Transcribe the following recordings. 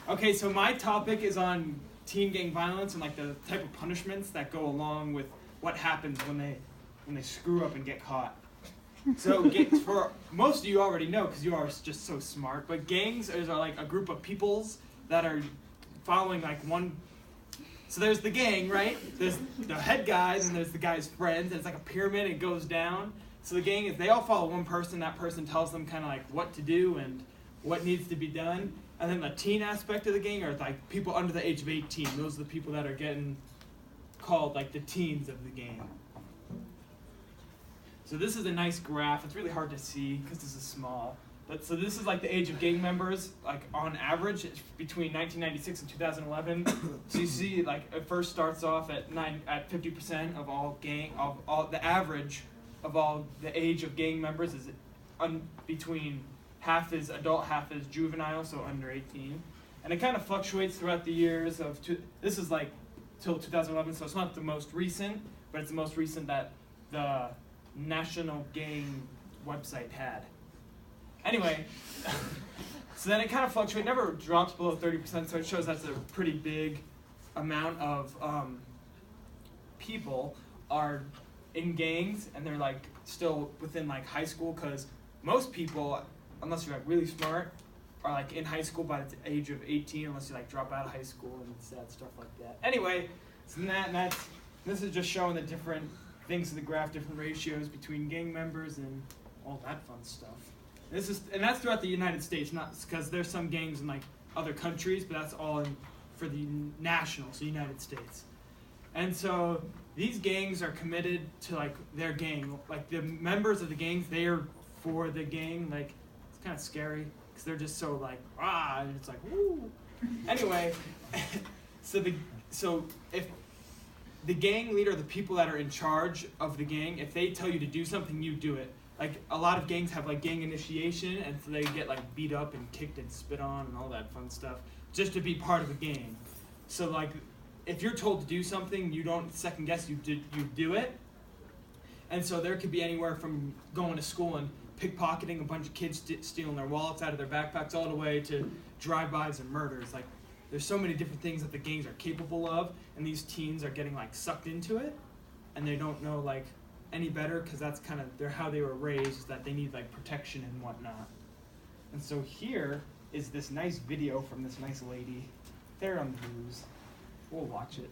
Okay, so my topic is on teen gang violence and like the type of punishments that go along with what happens when they screw up and get caught. So for most of you already know because you are just so smart, but gangs are like a group of peoples that are following like one. So there's the gang, right? There's the head guys and there's the guy's friends, and it's like a pyramid. It goes down. So the gang is they all follow one person. That person tells them kind of like what to do and what needs to be done. And then the teen aspect of the gang are like people under the age of 18. Those are the people that are getting called like the teens of the gang. So this is a nice graph. It's really hard to see because this is small. But so this is like the age of gang members, like on average, it's between 1996 and 2011. So you see, like it first starts off at 50% of all the average of all the age of gang members is between half is adult, half is juvenile, so under 18. And it kind of fluctuates throughout the years of, this is like till 2011, so it's not the most recent, but it's the most recent that the National Gang website had. Anyway, so then it kind of fluctuates, never drops below 30%, so it shows that's a pretty big amount of people are in gangs, and they're like still within like high school, because most people, unless you're like really smart, are like in high school by the age of 18, unless you like drop out of high school and sad stuff like that. Anyway, so this is just showing the different things in the graph, different ratios between gang members and all that fun stuff. And that's throughout the United States, not because there's some gangs in like other countries, but that's all for the national, so United States. And so these gangs are committed to like their gang, like the members of the gangs, they are for the gang. Like it's kind of scary because they're just so like and it's like woo. Anyway, so if the gang leader, the people that are in charge of the gang, if they tell you to do something, you do it. Like a lot of gangs have like gang initiation, and so they get like beat up and kicked and spit on and all that fun stuff just to be part of a gang. So like if you're told to do something, you don't second guess, you do it. And so there could be anywhere from going to school and pickpocketing a bunch of kids stealing their wallets out of their backpacks, all the way to drive-bys and murders. Like there's so many different things that the gangs are capable of, and these teens are getting like sucked into it, and they don't know like any better because that's kind of how they were raised, is that they need like protection and whatnot. And so here is this nice video from this nice lady. They're on the news. We'll watch it.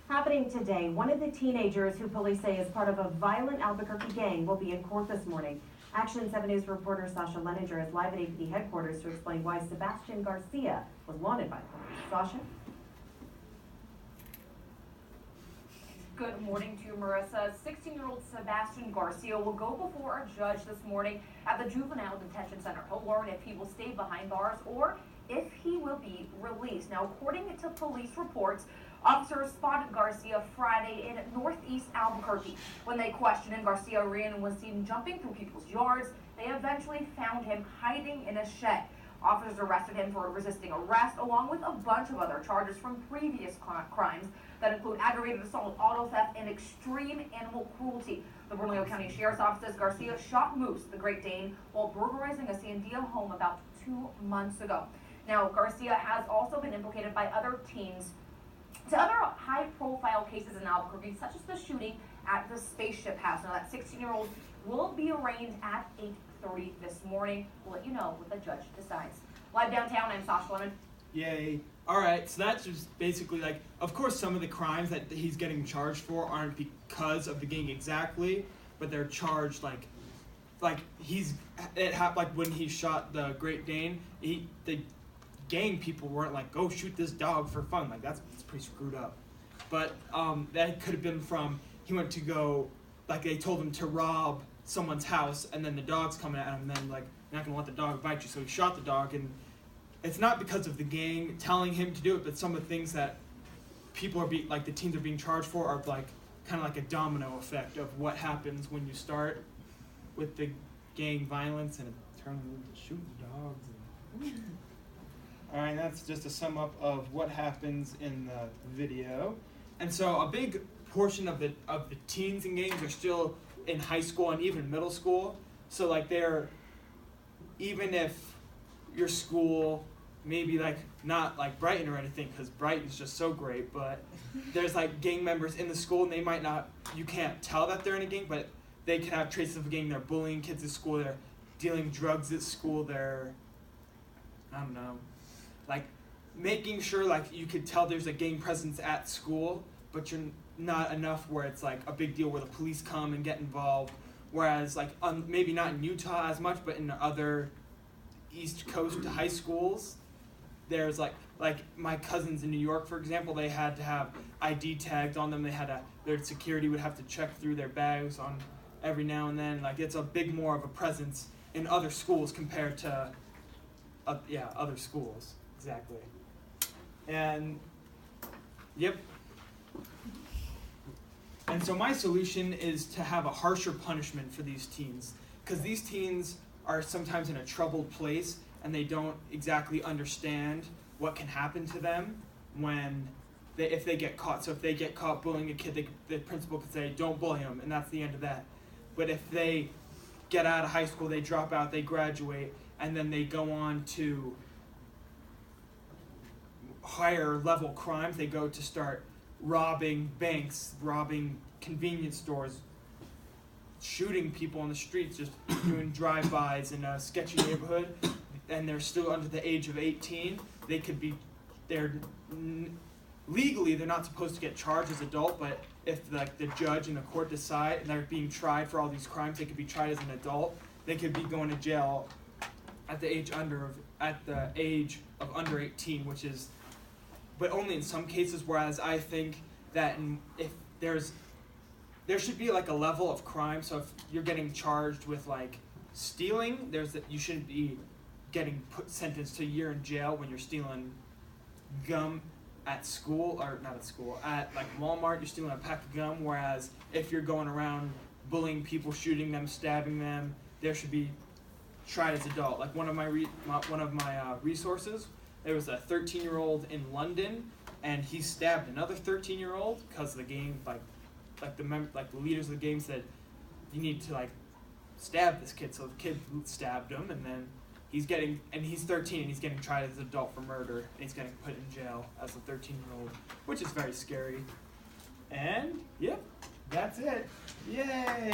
Happening today, one of the teenagers who police say is part of a violent Albuquerque gang will be in court this morning. Action 7 News reporter Sasha Leninger is live at APD headquarters to explain why Sebastian Garcia was wanted by police. Sasha? Good morning to you, Marissa. 16-year-old Sebastian Garcia will go before a judge this morning at the Juvenile Detention Center. He'll learn if he will stay behind bars or if he will be released. Now, according to police reports, officers spotted Garcia Friday in northeast Albuquerque. When they questioned him, Garcia ran and was seen jumping through people's yards. They eventually found him hiding in a shed. Officers arrested him for resisting arrest, along with a bunch of other charges from previous crimes that include aggravated assault, auto theft, and extreme animal cruelty. The Bernalillo County Sheriff's Office says Garcia shot Moose, the Great Dane, while burglarizing a Sandia home about 2 months ago. Now, Garcia has also been implicated by other teens to other high-profile cases in Albuquerque, such as the shooting at the Spaceship House. Now, that 16-year-old will be arraigned at 8:30 this morning. We'll let you know what the judge decides. Live downtown, I'm Sasha Lemon. Yay. All right, so that's just basically like, of course, some of the crimes that he's getting charged for aren't because of the gang exactly, but they're charged like when he shot the Great Dane, the gang people weren't like, go shoot this dog for fun. Like that's pretty screwed up. But that could have been from, he went to go, like they told him to rob someone's house, and then the dog's coming at him, and then like, you're not gonna let the dog bite you, so he shot the dog. And it's not because of the gang telling him to do it, but some of the things that people are the teens are being charged for are like kind of like a domino effect of what happens when you start with the gang violence and it turns into shooting dogs. All right, that's just a sum up of what happens in the video. And so a big portion of the teens and gangs are still in high school and even middle school. So like even if your school maybe like not like Brighton or anything, because Brighton's just so great, but there's like gang members in the school, and they might not, you can't tell that they're in a gang, but they can have traces of a gang. They're bullying kids at school, they're dealing drugs at school, they're, I don't know, like making sure like you could tell there's a gang presence at school, but you're not enough where it's like a big deal where the police come and get involved. Whereas like maybe not in Utah as much, but in other East Coast high schools, there's like my cousins in New York, for example, they had to have ID tags on them. Their security would have to check through their bags on every now and then. Like it's a big more of a presence in other schools compared to other schools. Exactly. And yep. And so my solution is to have a harsher punishment for these teens, because these teens are sometimes in a troubled place and they don't exactly understand what can happen to them if they get caught. So if they get caught bullying a kid, the principal could say, don't bully him, and that's the end of that. But if they get out of high school, they drop out, they graduate, and then they go on to higher level crimes, they go to start robbing banks, robbing convenience stores, shooting people on the streets, just doing drive-bys in a sketchy neighborhood, and they're still under the age of 18, legally they're not supposed to get charged as adult, but if like the judge and the court decide and they're being tried for all these crimes, they could be tried as an adult. They could be going to jail at the age of under 18, which is, but only in some cases. Whereas I think that if there should be like a level of crime. So if you're getting charged with like stealing, you shouldn't be getting sentenced to a year in jail when you're stealing gum at school, or not at school, at like Walmart, you're stealing a pack of gum. Whereas if you're going around bullying people, shooting them, stabbing them, there should be tried as adult. Like one of my resources, there was a 13-year-old in London, and he stabbed another 13-year-old because the game, the leaders of the game said, you need to like stab this kid. So the kid stabbed him, and then he's 13, and he's getting tried as an adult for murder, and he's getting put in jail as a 13-year-old, which is very scary. And yep, that's it. Yay!